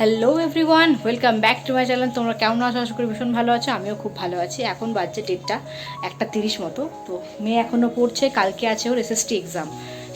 Hello everyone, welcome back to my channel. তোমরা কেমন আছো? আশা করি ভীষণ ভালো আছো। আমিও খুব ভালো আছি। এখন বাজছে ডেটটা 1:30 মতো। তো মেয়ে এখনও পড়ছে, কালকে আছে ওর এসএসটি এক্সাম,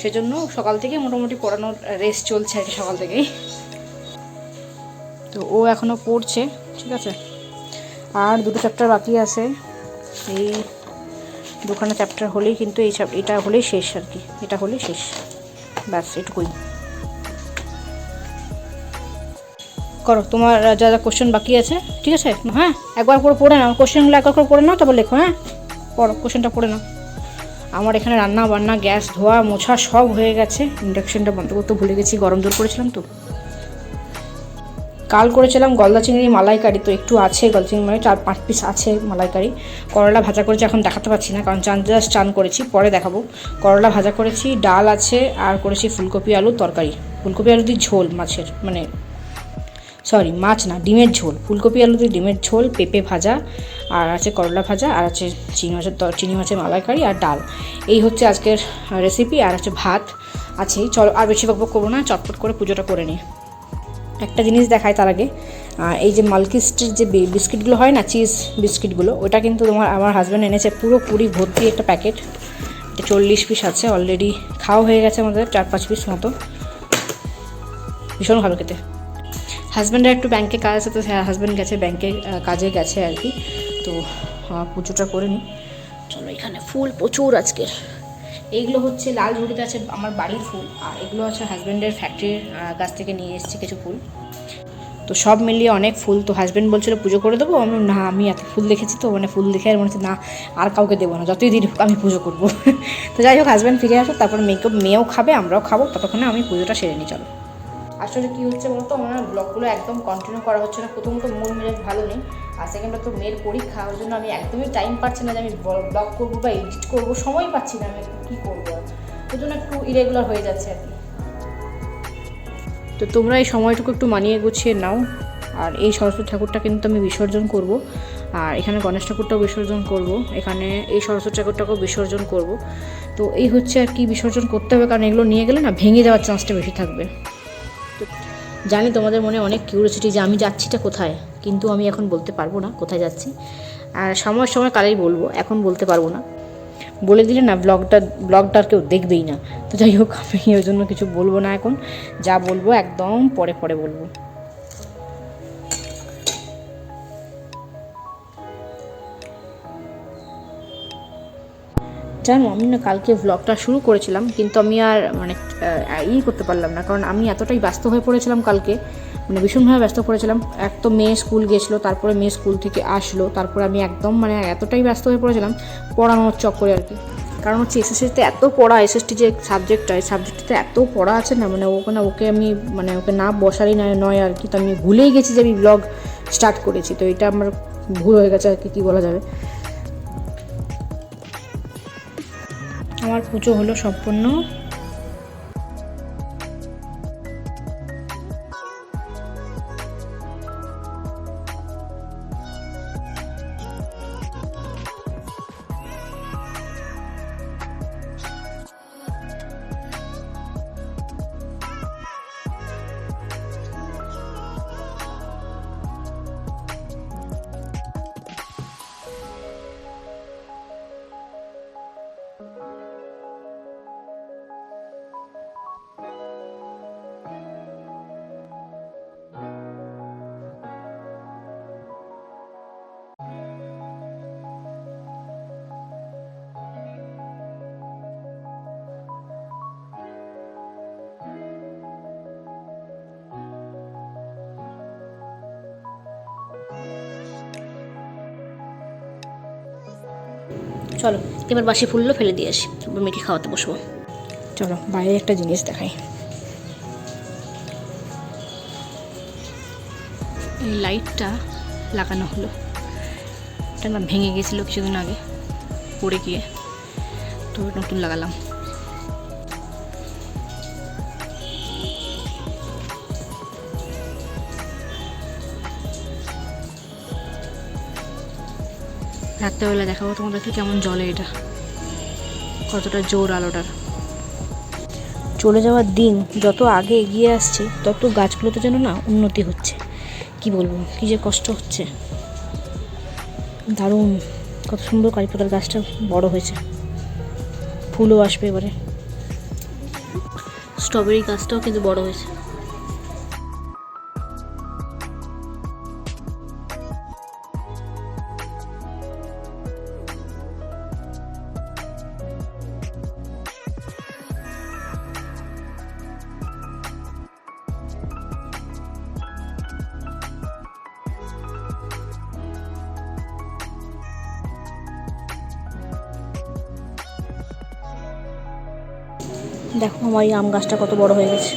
সেজন্য সকাল থেকে মোটামুটি পড়ানোর রেস চলছে আর কি, সকাল থেকেই। তো ও এখনও পড়ছে, ঠিক আছে। আর দুটো চ্যাপ্টার বাকি আছে, এই দুখানা চ্যাপ্টার হলেই কিন্তু এটা হলেই শেষ আর কি, এটা হলেই শেষ, ব্যাস এটুকুই। করো তোমার যা যা কোশ্চেন বাকি আছে, ঠিক আছে? হ্যাঁ, একবার করে পড়ে নাও কোশ্চেনগুলো, একবার করে পড়ে নাও, তারপর লেখো। হ্যাঁ, পড়ো, কোশ্চেনটা পড়ে নাও। আমার এখানে রান্না বান্না, গ্যাস ধোয়া মোছা সব হয়ে গেছে। ইন্ডাকশনটা বন্ধ করতে ভুলে গেছি, গরম জল করেছিলাম তো। কাল করেছিলাম গলদা চিংড়ি মালাইকারি, তো একটু আছে গলদা চিংড়ি মানে 4-5 পিস আছে মালাইকারি। করলা ভাজা করেছি, এখন দেখাতে পারছি না কারণ চান করেছি, পরে দেখাবো। করলা ভাজা করেছি, ডাল আছে, আর করেছি ফুলকপি আলুর তরকারি, ফুলকপি আলু দিয়ে ঝোল মাছের, মানে সরি মাছ না, ডিমের ঝোল, ফুলকপি আলু দিয়ে ডিমের ঝোল, পেঁপে ভাজা, আর আছে করলা ভাজা, আর আছে চিংড়ি মাছের মালাইকারি আর ডাল। এই হচ্ছে আজকের রেসিপি। আর হচ্ছে ভাত আছেই। চলো আর বেশি বকবক করবো না, চটপট করে পুজোটা করে নিই। একটা জিনিস দেখায় তার আগে, এই যে মালকিস্টের যে বিস্কিটগুলো হয় না, চিজ বিস্কিটগুলো, ওটা কিন্তু আমার হাজব্যান্ড এনেছে পুরোপুরি ভর্তি একটা প্যাকেট। এটা 40 পিস আছে, অলরেডি খাওয়া হয়ে গেছে আমাদের 4-5 পিস মতো। ভীষণ ভালো খেতে। হাজব্যান্ডের একটু ব্যাংকে কাজ আছে, তো হাজব্যান্ড গেছে ব্যাংকে, কাজে গেছে আর কি। তো পুজোটা করে নিই। চলো, এখানে ফুল প্রচুর আজকের। এইগুলো হচ্ছে লাল ঝুড়িতে আছে আমার বাড়ির ফুল, আর এগুলো আছে হাজব্যান্ডের ফ্যাক্টরির কাছ থেকে নিয়ে এসেছি কিছু ফুল। তো সব মিলিয়ে অনেক ফুল। তো হাজব্যান্ড বলছিল পুজো করে দেবো, আমি না, আমি এত ফুল দেখেছি তো, মানে ফুল দেখে আর মনে হচ্ছে না আর কাউকে দেবো না, যতই দিন আমি পুজো করবো। তো যাই হোক, হাজব্যান্ড ফিরে আসো, তারপর মেয়েও খাবে, আমরাও খাবো, ততক্ষণে আমি পুজোটা সেরে নিই। চলো। আসলে কী হচ্ছে বলতো, আমার ব্লগগুলো একদম কন্টিনিউ করা হচ্ছে না। প্রথমত মন মেজাজ ভালো নেই, আর সেকেন্ডত মেয়ের পরীক্ষা, ওর জন্য আমি একদমই টাইম পাচ্ছি না যে আমি ব্লগ করবো বা এডিট করবো, সময় পাচ্ছি না আমি কী করবো। ওই জন্য একটু ইরেগুলার হয়ে যাচ্ছে আর কি। তো তোমরা এই সময়টুকু একটু মানিয়ে গুছিয়ে নাও। আর এই সরস্বতী ঠাকুরটা কিন্তু আমি বিসর্জন করব, আর এখানে গণেশ ঠাকুরটাও বিসর্জন করব, এখানে এই সরস্বতী ঠাকুরটাকেও বিসর্জন করব। তো এই হচ্ছে আর কি, বিসর্জন করতে হবে, কারণ এগুলো নিয়ে গেলে না ভেঙে যাওয়ার চান্সটা বেশি থাকবে। জানি তোমাদের মনে অনেক কিউরিওসিটি যে আমি যাচ্ছিটা কোথায়, কিন্তু আমি এখন বলতে পারবো না কোথায় যাচ্ছি। আর সময় কালেই বলবো, এখন বলতে পারবো না। বলে দিলে না ব্লগটা আর কেউ দেখবেই না। তো যাই হোক, আমি ওই জন্য কিছু বলবো না এখন, যা বলবো একদম পরে বলবো। জানো, আমি না কালকে ভ্লগটা শুরু করেছিলাম, কিন্তু আমি আর মানে করতে পারলাম না, কারণ আমি এতটাই ব্যস্ত হয়ে পড়েছিলাম কালকে, মানে ভীষণভাবে ব্যস্ত পড়েছিলাম। এক তো মেয়ে স্কুল গেছিলো, তারপরে মেয়ে স্কুল থেকে আসলো, তারপরে আমি একদম মানে এতটাই ব্যস্ত হয়ে পড়েছিলাম পড়ানোর চক্করে আর কি। কারণ হচ্ছে এসএসসিতে এত পড়া, এসএসটি যে সাবজেক্টটা, এই সাবজেক্টটাতে এত পড়া আছে না, মানে ওকে আমি মানে ওকে না বসারই নয় আর কি। তো আমি ভুলেই গেছি যে আমি ব্লগ স্টার্ট করেছি, তো এটা আমার ভুল হয়ে গেছে আর কি, কী বলা যাবে। আমার পুজো হলো সম্পূর্ণ। চলো এবার বাসি ফুলগুলো ফেলে দিয়ে আসি, তারপর মেয়েকে খাওয়াতে বসবো। চলো বাইরে একটা জিনিস দেখাই। এই লাইটটা লাগানো হলো, এটা না ভেঙে গেছিলো কিছুদিন আগে পড়ে গিয়ে, তো নতুন লাগালাম। রাত্রেবেলা দেখাবো তোমাদেরকে কেমন জ্বলে, এটা কতটা জোর আলোটার। চলে যাওয়ার দিন যত আগে এগিয়ে আসছে তত গাছগুলোতে যেন না উন্নতি হচ্ছে। কি বলবো, কি যে কষ্ট হচ্ছে। দারুণ, কত সুন্দর কারিপাতার গাছটা বড় হয়েছে, ফুলও আসবে এবারে। স্ট্রবেরি গাছটাও কিন্তু বড় হয়েছে। দেখো আমার এই আম গাছটা কত বড় হয়ে গেছে,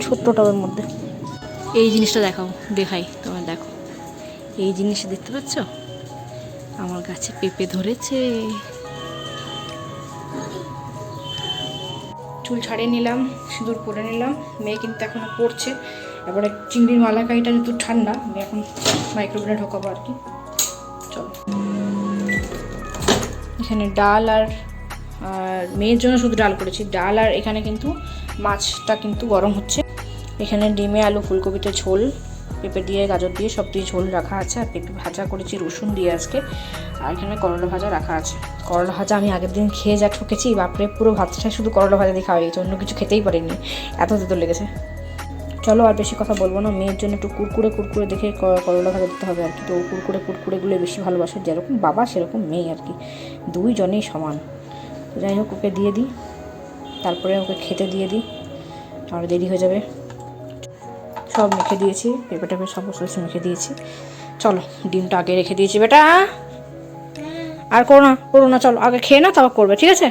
ছোট্ট টবের মধ্যে। এই জিনিসটা দেখাই তোমার, দেখো এই জিনিসটা দেখতে পাচ্ছ, আমার গাছে পেঁপে ধরেছে। চুল ছাড়িয়ে নিলাম, সিঁদুর পরে নিলাম। মেয়ে কিন্তু এখনো পড়ছে। এবারে চিংড়ির মালাইকারিটা যেহেতু ঠান্ডা, আমি এখন মাইক্রোওভেনে ঢোকাবো আর কি। চলো, এখানে ডাল আর মেয়ের জন্য শুধু ডাল করেছি, ডাল আর এখানে কিন্তু মাছটা কিন্তু গরম হচ্ছে। এখানে ডিমে আলু ফুলকপিতে ঝোল, পেঁপে দিয়ে গাজর দিয়ে সব দিয়ে ঝোল রাখা আছে। আর পেঁপে ভাজা করেছি রসুন দিয়ে আজকে। আর এখানে করলা ভাজা রাখা আছে। করলা ভাজা আমি আগের দিন খেয়ে যা ঠকেছি, বাপরে পুরো ভাতটা শুধু করলা ভাজা দিয়ে খাওয়া হয়েছে, অন্য কিছু খেতেই পারিনি, এত তেতো লেগেছে। চলো আর বেশি কথা বলবো না, মেয়ের জন্য একটু কুরকুরে দেখে করলা ভাজা দিতে হবে আর কি। তো কুরকুরেগুলো বেশি ভালোবাসে, যেরকম বাবা সেরকম মেয়ে আর কি, দুইজনেই সমান। যাই হোক, ওকে দিয়ে দিই, তারপরে ওকে খেতে দিয়ে দিই, আর দেরি হয়ে যাবে। সব মেখে দিয়েছি, পেঁপে টেপে সমস্ত কিছু মেখে দিয়েছি। চলো, ডিমটা আগে রেখে দিয়েছি বেটা, আর করো না, চলো আগে খেয়ে না, তারপর করবে, ঠিক আছে?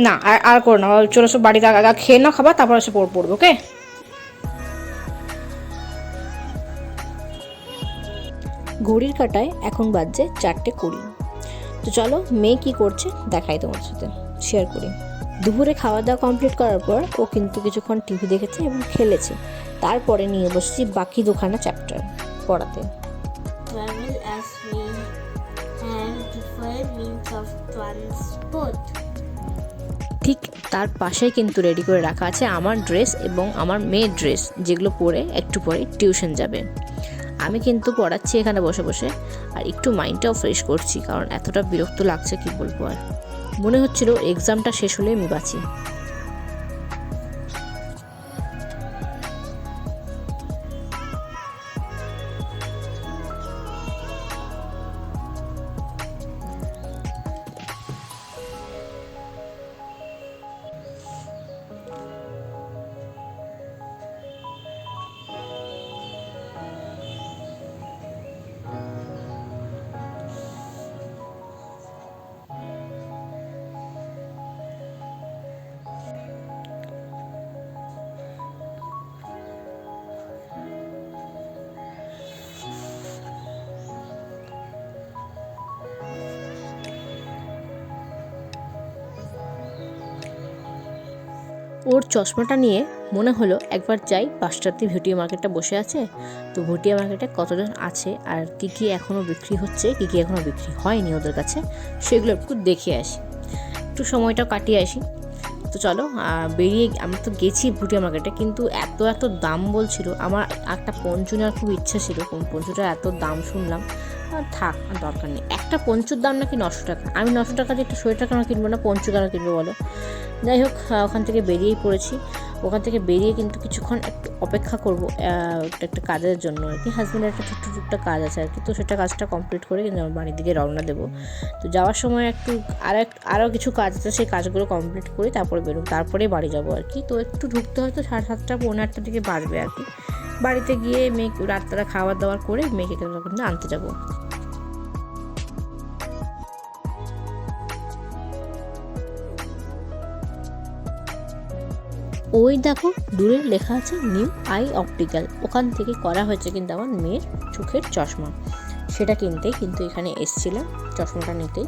না আর করো না, চলো সব বাড়িতে আগে খেয়ে না খাবার, তারপর এসে পড়বে, ওকে? ঘড়ির কাঁটায় এখন বাজছে 4:20। তো চলো মেয়ে কি করছে দেখাই তোমার সাথে, শেয়ার করি। দুপুরে খাওয়া দাওয়া কমপ্লিট করার পর ও কিন্তু কিছুক্ষণ টিভি দেখেছে এবং খেলেছে। তারপরে নিয়ে বসেছি বাকি দুখানা চ্যাপ্টার পড়াতে। ঠিক তার পাশেই কিন্তু রেডি করে রাখা আছে আমার ড্রেস এবং আমার মেয়ের ড্রেস, যেগুলো পরে একটু পরে টিউশন যাবে। আমি কিন্তু পড়াচ্ছি এখানে বসে বসে, আর একটু মাইন্ডটাও ফ্রেশ করছি, কারণ এতটা বিরক্ত লাগছে কি বলবো। আর মনে হচ্ছিল এক্সামটা শেষ হলে আমি বাঁচি। ওর চশমাটা নিয়ে মনে হলো একবার যাই, পাঁচটাতে ভুটিয়া মার্কেটটা বসে আছে, তো ভুটিয়া মার্কেটে কতজন আছে আর কী কী এখনও বিক্রি হচ্ছে, কী কী এখনও বিক্রি হয়নি ওদের কাছে, সেগুলো একটু দেখে আসি, একটু সময়টা কাটিয়ে আসি। তো চলো বেরিয়ে, আমরা তো গেছি ভুটিয়া মার্কেটে, কিন্তু এত দাম বলছিল। আমার একটা পঞ্চু নেওয়ার খুব ইচ্ছা ছিল, পঞ্চুটার এত দাম শুনলাম, থাক আর দরকার নেই। একটা পঞ্চুর দাম নাকি 900 টাকা। আমি 900 টাকা দিয়ে একটা সোয়েটার কেন কিনবো না, পঞ্চু কেন কিনবো বলো? যাই হোক, ওখান থেকে বেরিয়েই পড়েছি। ওখান থেকে বেরিয়ে কিন্তু কিছুক্ষণ একটু অপেক্ষা করবো একটা কাজের জন্য আর কি। হাজব্যান্ডের একটা ছোট্ট কাজ আছে আর কি, তো সেটা কাজটা কমপ্লিট করে কিন্তু আমার বাড়ির দিকে রওনা দেবো। তো যাওয়ার সময় একটু আরও কিছু কাজ আছে, সেই কাজগুলো কমপ্লিট করি, তারপরে বেরোবো, তারপরেই বাড়ি যাবো আর কি। তো একটু ঢুকতে হয়তো 7:30 পৌনে 8টার দিকে বাড়বে আর কি। বাড়িতে গিয়ে মেয়ে রাতটা খাওয়া দাওয়ার করে মেয়েকে কিন্তু আনতে যাবো। ওই দেখো দূরে লেখা আছে নিউ আই অপটিক্যাল, ওখান থেকে করা হয়েছে কিন্তু আমার মেয়ের চোখের চশমা। সেটা কিনতে কিন্তু এখানে এসেছিলাম চশমাটা নিতেই।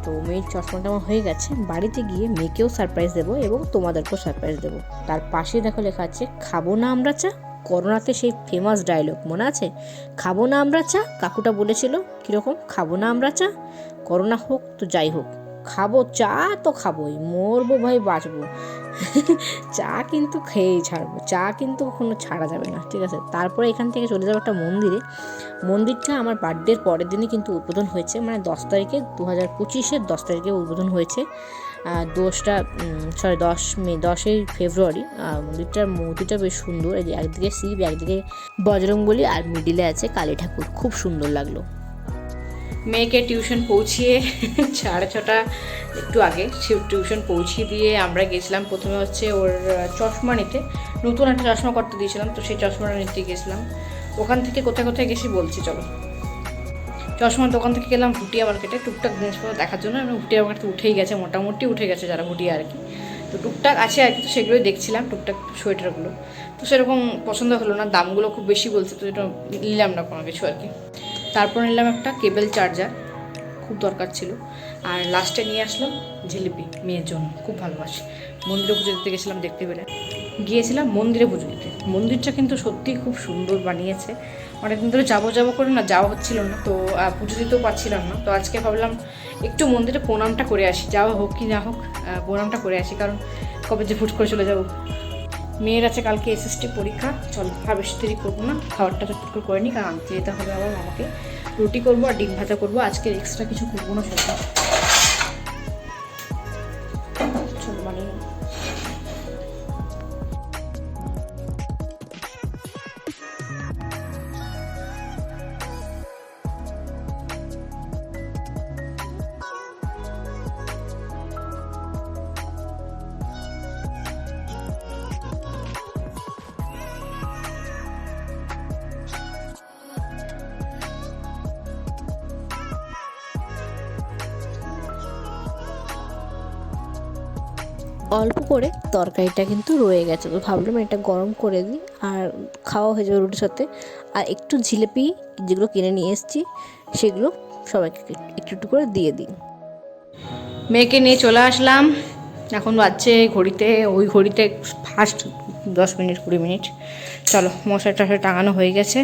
তো মেয়ের চশমাটা আমার হয়ে গেছে, বাড়িতে গিয়ে মেয়েকেও সারপ্রাইজ দেবো এবং তোমাদেরকেও সারপ্রাইজ দেবো। তার পাশে দেখো লেখা আছে খাবো না আমরা চা। করোনাতে সেই ফেমাস ডায়লগ মনে আছে, খাবো না আমরা চা, কাকুটা বলেছিল কীরকম, খাবো না আমরা চা, করোনা হোক তো যাই হোক, খাবো, চা তো খাবোই, মরবো ভাই বাঁচবো, চা কিন্তু খেয়েই ছাড়বো, চা কিন্তু কখনো ছাড়া যাবে না, ঠিক আছে। তারপরে এখান থেকে চলে যাবো একটা মন্দিরে। মন্দিরটা আমার বার্থডের পরের দিনই কিন্তু উদ্বোধন হয়েছে, মানে 10 তারিখে 2025-এর 10 তারিখে উদ্বোধন হয়েছে। 10ই ফেব্রুয়ারি। মন্দিরটার মূর্তিটা বেশ সুন্দর, এই যে একদিকে শিব, একদিকে বজরংবলী, আর মিডিলে আছে কালী ঠাকুর, খুব সুন্দর লাগলো। মেয়েকে টিউশন পৌঁছিয়ে 6:30 একটু আগে টিউশন পৌঁছিয়ে দিয়ে আমরা গেছিলাম প্রথমে হচ্ছে ওর চশমা নিতে। নতুন একটা চশমা করতে দিয়েছিলাম, তো সেই চশমাটা নিতে গেছিলাম। ওখান থেকে কোথায় কোথায় গেছি বলছি চলো। চশমার দোকান থেকে গেলাম ভুটিয়া মার্কেটে, টুকটাক জিনিসপত্র দেখার জন্য। আমি ভুটিয়া মার্কেটে উঠেই গেছে, মোটামুটি উঠে গেছে যারা ভুটিয়া আর কি, তো টুকটাক আছে আর কি, তো সেগুলোই দেখছিলাম, টুকটাক সোয়েটারগুলো। তো সেরকম পছন্দ হলো না, দামগুলো খুব বেশি বলছে, তো এটা নিলাম না কোনো কিছু আর কি। তারপর নিলাম একটা কেবল চার্জার, খুব দরকার ছিল। আর লাস্টে নিয়ে আসলাম জিলিপি, মেয়ের জন্য খুব ভালোবাসে। মন্দিরে পুজো দিতে গেছিলাম, দেখতে পেলে গিয়েছিলাম মন্দিরে পুজো দিতে। মন্দিরটা কিন্তু সত্যিই খুব সুন্দর বানিয়েছে। অনেকদিন ধরে যাবো করে না, যাওয়া হচ্ছিল না, তো পুজো দিতেও পারছিলাম না। তো আজকে ভাবলাম একটু মন্দিরে প্রণামটা করে আসি, যাওয়া হোক কি না হোক প্রণামটা করে আসি, কারণ কবে যে ফুট করে চলে যাবো। মেয়ের আছে কালকে SST পরীক্ষা, চলো আর বেশি দেরি করবো না, খাবারটা চটপট করে নিই, কারণ আনতে যেতে হবে আবার আমাকে। রুটি করবো আর ডিম ভাজা করবো, আজকে এক্সট্রা কিছু করবো না সেটা। চলো মানে অল্প করে তরকারিটা কিন্তু রয়ে গেছে, তো ভাবলাম এটা গরম করে দিই আর খাওয়া হয়ে যাবে রুটির সাথে। আর একটু জিলিপি যেগুলো কিনে নিয়ে এসেছি সেগুলো সবাইকে একটু একটু করে দিয়ে দিই। মেয়েকে নিয়ে চলে আসলাম, এখন বাজছে ঘড়িতে ফার্স্ট 10 মিনিট 20 মিনিট। চলো মশারি টশারি টাঙানো হয়ে গেছে,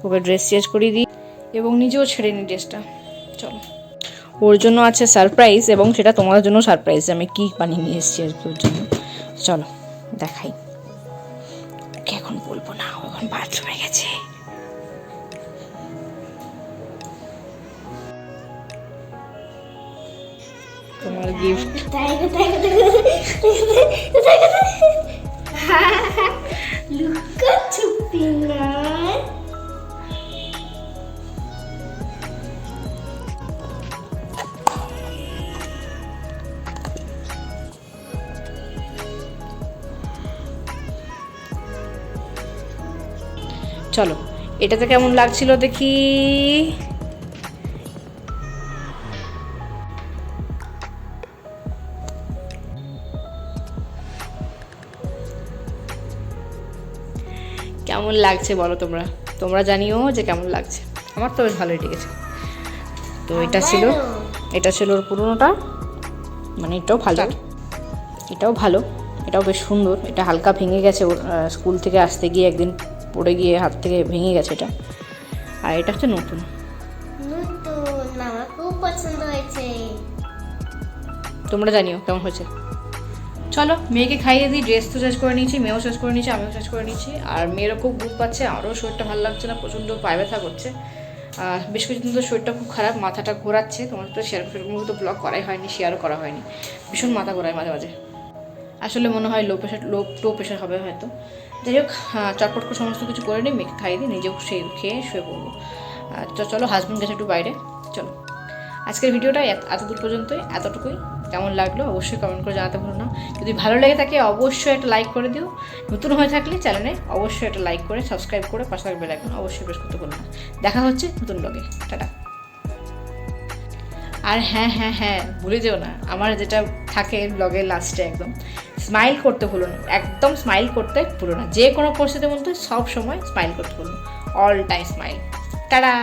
ওকে ড্রেস চেঞ্জ করিয়ে দিই এবং নিজেও ছেড়ে নিই ড্রেসটা। চলো, ওর জন্য আছে সারপ্রাইজ, এবং সেটা তোমাদের জন্য সারপ্রাইজ, আমি কি বানিয়ে নিয়ে এসেছি আর কি ওর জন্য। চলো দেখাই, ওকে এখন বলবো না, ও এখন বাথরুমে গেছে। তোমার গিফট চলো এটাতে কেমন লাগছিল দেখি। কেমন লাগছে বলো তোমরা জানিও যে কেমন লাগছে। আমার তো বেশ ভালোই লেগেছে। তো এটা ছিল ওর পুরোনোটা, মানে এটাও ভালো, এটাও বেশ সুন্দর। এটা হালকা ভেঙে গেছে ওর স্কুল থেকে আসতে গিয়ে একদিন পড়ে গিয়ে হাত থেকে ভেঙে গেছে এটা। আর এটা হচ্ছে নতুন, আমার খুব পছন্দ হয়েছে। তোমরা জানিও কেমন হয়েছে। চলো মেয়েকে খাইয়ে দিই, ড্রেস তো চেঞ্জ করে নিয়েছি, মেয়েও চেঞ্জ করে নিয়েছি, আমিও চেঞ্জ করে নিয়েছি। আর মেয়েরও খুব ঘুম পাচ্ছে, আরও শরীরটা ভালো লাগছে না, প্রচণ্ড পায়ে ব্যথা করছে। বেশ কিছুদিন তো শরীরটা খুব খারাপ, মাথাটা ঘোরাচ্ছে। তোমার তো সেরকম তো ব্লগ করাই হয়নি, শেয়ারও করা হয়নি। ভীষণ মাথা ঘোরায় মাঝে মাঝে, আসলে মনে হয় লো প্রেশার হবে হয়তো। যাই হোক, চটপট করে সমস্ত কিছু করে নিই, মেয়েকে খাইয়ে দিই, নিজেও খেয়ে শুয়ে পড়বো। চলো হাজব্যান্ড গেছে একটু বাইরে। চলো আজকের ভিডিওটা এতদূর পর্যন্তই, এতটুকুই। কেমন লাগলো অবশ্যই কমেন্ট করে জানাতে ভুলো না। যদি ভালো লেগে থাকে অবশ্যই একটা লাইক করে দিও। নতুন হয়ে থাকলে চ্যানেলে অবশ্যই একটা লাইক করে সাবস্ক্রাইব করে পাশে বেল আইকন অবশ্যই প্রেস করতে ভুলো না। দেখা হচ্ছে নতুন ব্লগে, টাটা। আর হ্যাঁ ভুলে যেও না, আমার যেটা থাকে ব্লগের লাস্টে একদম স্মাইল করতে ভুলো না, একদম স্মাইল করতে ভুলো না। যে কোনো পরিস্থিতির মধ্যে সব সময় স্মাইল করতে ভুলো না, অল টাইম স্মাইল। টাটা।